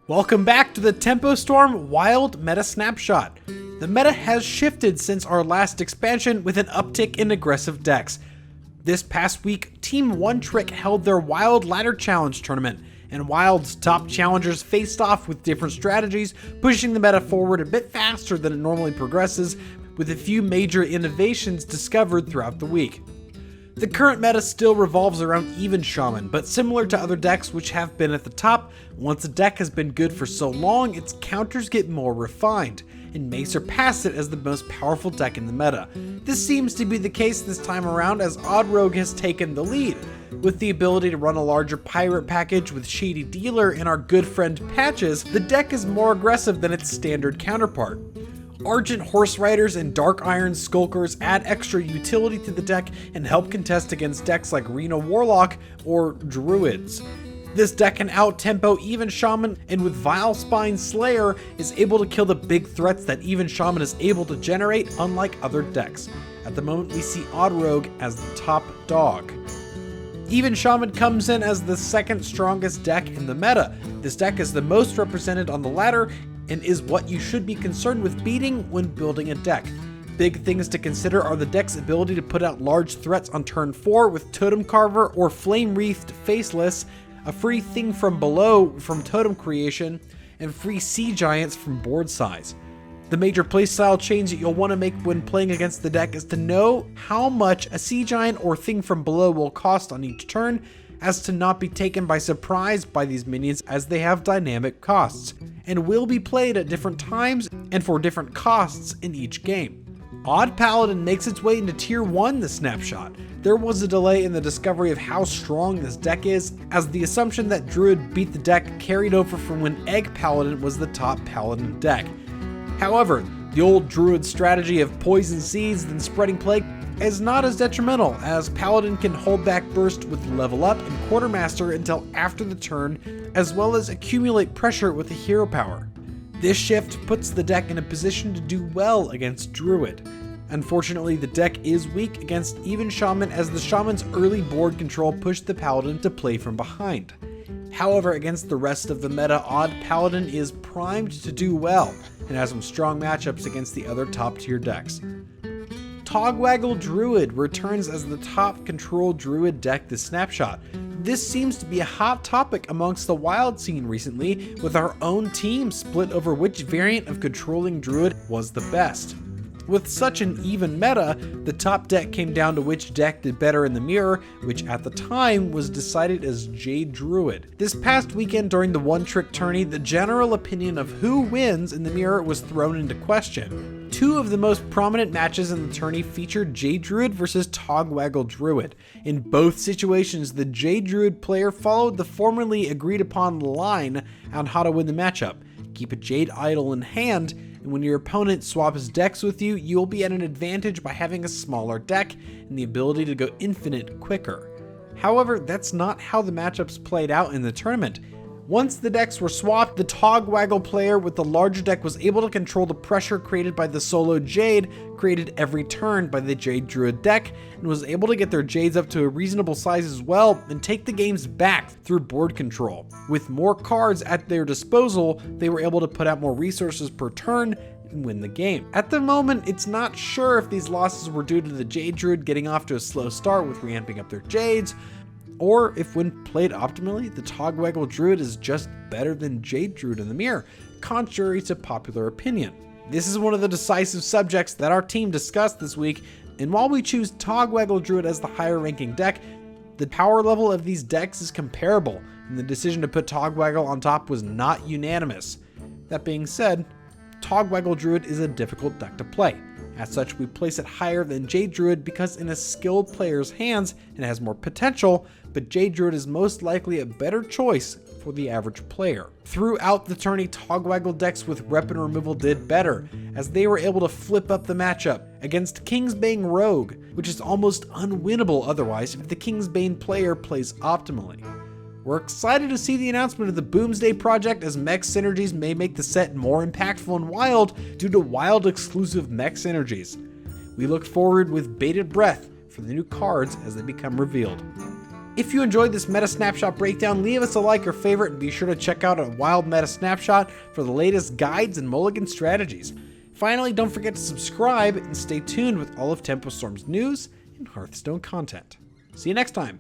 Welcome back to the Tempo Storm Wild Meta Snapshot. The meta has shifted since our last expansion with an uptick in aggressive decks. This past week, Team One Trick held their Wild Ladder Challenge tournament, and Wild's top challengers faced off with different strategies, pushing the meta forward a bit faster than it normally progresses, with a few major innovations discovered throughout the week. The current meta still revolves around Even Shaman, but similar to other decks which have been at the top, once a deck has been good for so long, its counters get more refined, and may surpass it as the most powerful deck in the meta. This seems to be the case this time around, as Odd Rogue has taken the lead. With the ability to run a larger pirate package with Shady Dealer and our good friend Patches, the deck is more aggressive than its standard counterpart. Argent Horse Riders and Dark Iron Skulkers add extra utility to the deck and help contest against decks like Reno Warlock or Druids. This deck can out-tempo Even Shaman, and with Vile Spine Slayer is able to kill the big threats that Even Shaman is able to generate, unlike other decks. At the moment, we see Odd Rogue as the top dog. Even Shaman comes in as the second strongest deck in the meta. This deck is the most represented on the ladder and is what you should be concerned with beating when building a deck. Big things to consider are the deck's ability to put out large threats on turn 4 with Totem Carver or Flame Wreathed Faceless, a free Thing from Below from Totem Creation, and free Sea Giants from board size. The major playstyle change that you'll want to make when playing against the deck is to know how much a Sea Giant or Thing from Below will cost on each turn, as to not be taken by surprise by these minions, as they have dynamic costs, and will be played at different times and for different costs in each game. Odd Paladin makes its way into Tier 1 this snapshot. There was a delay in the discovery of how strong this deck is, as the assumption that Druid beat the deck carried over from when Egg Paladin was the top Paladin deck. However, the old Druid strategy of poison seeds then spreading plague is not as detrimental, as Paladin can hold back burst with Level Up and Quartermaster until after the turn, as well as accumulate pressure with the hero power. This shift puts the deck in a position to do well against Druid. Unfortunately, the deck is weak against Even Shaman, as the Shaman's early board control pushed the Paladin to play from behind. However, against the rest of the meta, Odd Paladin is primed to do well, and has some strong matchups against the other top tier decks. Waggle Druid returns as the top control Druid deck this snapshot. This seems to be a hot topic amongst the Wild scene recently, with our own team split over which variant of controlling Druid was the best. With such an even meta, the top deck came down to which deck did better in the mirror, which at the time was decided as Jade Druid. This past weekend during the One Trick tourney, the general opinion of who wins in the mirror was thrown into question. Two of the most prominent matches in the tourney featured Jade Druid versus Waggle Druid. In both situations, the Jade Druid player followed the formerly agreed upon line on how to win the matchup. Keep a Jade idol in hand, and when your opponent swaps decks with you, you'll be at an advantage by having a smaller deck and the ability to go infinite quicker. However, that's not how the matchups played out in the tournament. Once the decks were swapped, the Waggle player with the larger deck was able to control the pressure created by the solo Jade created every turn by the Jade Druid deck, and was able to get their Jades up to a reasonable size as well and take the games back through board control. With more cards at their disposal, they were able to put out more resources per turn and win the game. At the moment, it's not sure if these losses were due to the Jade Druid getting off to a slow start with ramping up their Jades, or if when played optimally, the Waggle Druid is just better than Jade Druid in the mirror, contrary to popular opinion. This is one of the decisive subjects that our team discussed this week, and while we choose Waggle Druid as the higher ranking deck, the power level of these decks is comparable, and the decision to put Waggle on top was not unanimous. That being said, Waggle Druid is a difficult deck to play. As such, we place it higher than Jade Druid because in a skilled player's hands it has more potential, but Jade Druid is most likely a better choice for the average player. Throughout the tourney, Waggle decks with weapon removal did better, as they were able to flip up the matchup against Kingsbane Rogue, which is almost unwinnable otherwise if the Kingsbane player plays optimally. We're excited to see the announcement of the Boomsday project, as mech synergies may make the set more impactful and wild due to Wild exclusive mech synergies. We look forward with bated breath for the new cards as they become revealed. If you enjoyed this Meta Snapshot breakdown, leave us a like or favorite, and be sure to check out a Wild Meta Snapshot for the latest guides and mulligan strategies. Finally, don't forget to subscribe and stay tuned with all of Tempo Storm's news and Hearthstone content. See you next time.